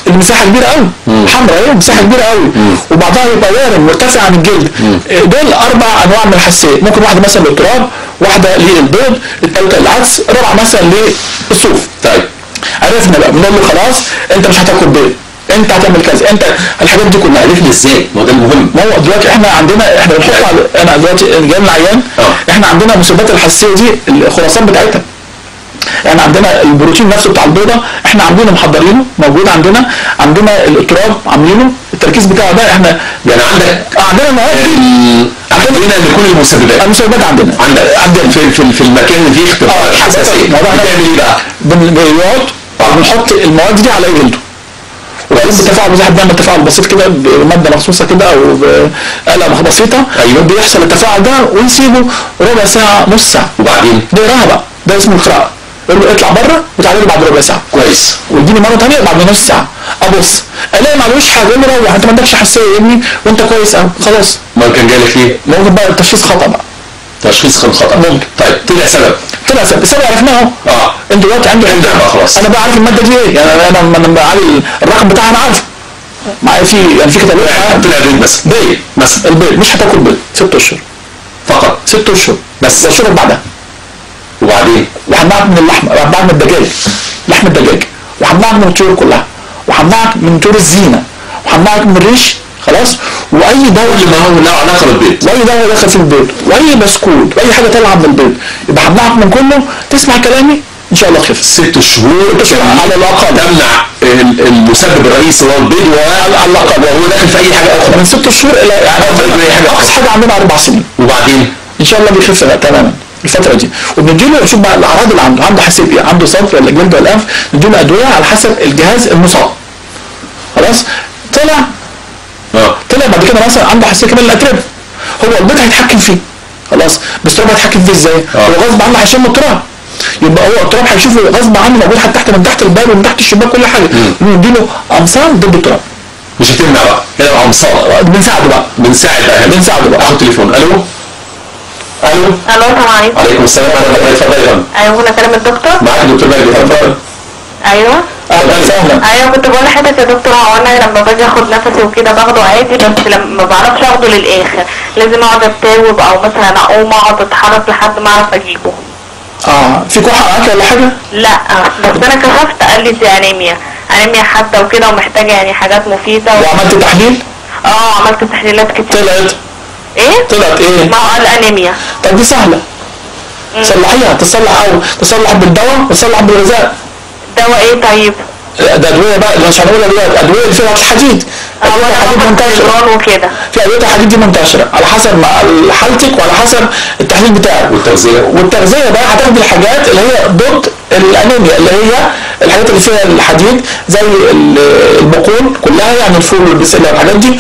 المساحه كبيره قوي، حمراء اهي مساحه كبيره قوي، وبعضها يبقى وارم مرتفع عن الجلد. دول 4 انواع من الحساسيه، ممكن واحده مثلا للتراب، واحده للبيض، الثالثه للعدس، الرابعه مثلا للصوف. طيب عرفنا بقى، بنقول له خلاص انت مش هتاكل بيض، انت هتعمل كذا، انت الحاجات دي كلها. عرفني ازاي؟ ما هو ده المهم. ما هو دلوقتي احنا بنحط انا دلوقتي جاي لنا عيان، احنا عندنا مسببات الحساسيه دي الخراسات بتاعتها. يعني عندنا البروتين نفسه بتاع البيضه احنا عاملينه محضرينه موجود عندنا الاضطراب عاملينه التركيز بتاعه ده احنا يعني عندنا مواد عندنا لكل المسببات عندنا في المكان اللي فيه اختبار الحساسيه. بنعمل ايه بقى؟ بنحط المواد دي على جلده، وبعدين بالتفاعل زي ما بنعمل تفاعل بسيط كده بماده مخصوصه كده او بآلة بسيطه. ايوه بيحصل التفاعل ده ونسيبه ربع ساعه نص ساعه، وبعدين نقراها بقى، ده اسمه القراءه. يقول له اطلع بره وتعالى لي بعد ربع ساعه. كويس. ويديني مره ثانيه بعد نص ساعه، ابص الاقي معلوش حاجه، يقول لي روح انت ما عندكش حساسيه يا ابني وانت كويس قوي خلاص. ما كان جالك ليه؟ ممكن بقى التشخيص خطا بقى. تشخيص كان خطا. ممكن. طيب طلع سبب. السبب عرفناه اهو. انت دلوقتي عندك بقى خلاص. انا بقى عارف الماده دي ايه، يعني انا بعرف الرقم بتاعها انا عارفه. معايا في كتابات. طلع بيض مثلا. البيض مش هتاكل بيض 6 اشهر. فقط 6 اشهر بس. واشهر بعدها. وبعدين وهمنعك من اللحم، وهمنعك من الدجاج، لحم الدجاج، وهمنعك من الطيور كلها، وهمنعك من طيور الزينه، وهمنعك من الريش خلاص. واي دواء اللي ما هو له علاقه بالبيض، واي دواء دخل في البيض، واي بسكوت، واي حاجه طالعه من البيض، يبقى همنعك من كله. تسمع كلامي ان شاء الله تخف. 6 شهور على الاقل تمنع المسبب الرئيسي هو البيض، على الاقل وهو داخل في اي حاجه اخرى من 6 شهور الى يعني اقصى حاجه عندنا 4 سنين. وبعدين ان شاء الله بيخف تماما الفتره دي. وبنديله نشوف بقى الاعراض اللي عنده حساسيه ايه، عنده صدر ولا جلد ولا انف، نديله ادويه على حسب الجهاز المصاب. خلاص طلع بعد كده مثلا عنده حساسيه كمان للاتربه، هو البيض هيتحكم فيه خلاص، بس التراب هيتحكم فيه ازاي؟ هو غصب عنه هيشم التراب، يبقى هو التراب هيشوفه غصب عنه موجود حتى تحت من تحت الباب ومن تحت الشباك كل حاجه. نديله امصار ضد التراب. مش هتمنع بقى هي امصار، بنساعد بقى. اخد تليفون. الو السلام عليكم. وعليكم السلام ورحمه الله. اتفضلي يا فندم. ايوه انا كلام الدكتور. معاك الدكتور مجدي. اتفضل. ايوه اهلا وسهلا. ايوه كنت بقول لحضرتك يا دكتور، هو انا لما باجي اخد نفسي وكده باخده عادي، بس لما ما بعرفش اخده للاخر، لازم اقعد اتاوب او مثلا اقوم اقعد اتحرك لحد ما اعرف اجيبه. في كحه معاك ولا حاجه؟ لا بس انا كشفت قال لي دي انيميا حاده وكده، ومحتاجه يعني حاجات مفيده. وعملت تحليل؟ عملت تحليلات كتير. طلعت ايه؟ ما هو الانيميا. طب دي سهله. صلحيها، تصلح بالدواء وتصلح بالغذاء. دواء ايه طيب؟ ده ادويه بقى مش هنقول ادويه اللي فيها الحديد. ادويه الحديد منتشره وكده. في ادويه الحديد دي منتشره على حسب حالتك وعلى حسب التحليل بتاعك. والتغذيه بقى هتاخد الحاجات اللي هي ضد الانيميا، اللي هي الحاجات اللي فيها الحديد زي البقول كلها، يعني الفول والبسله والحاجات دي.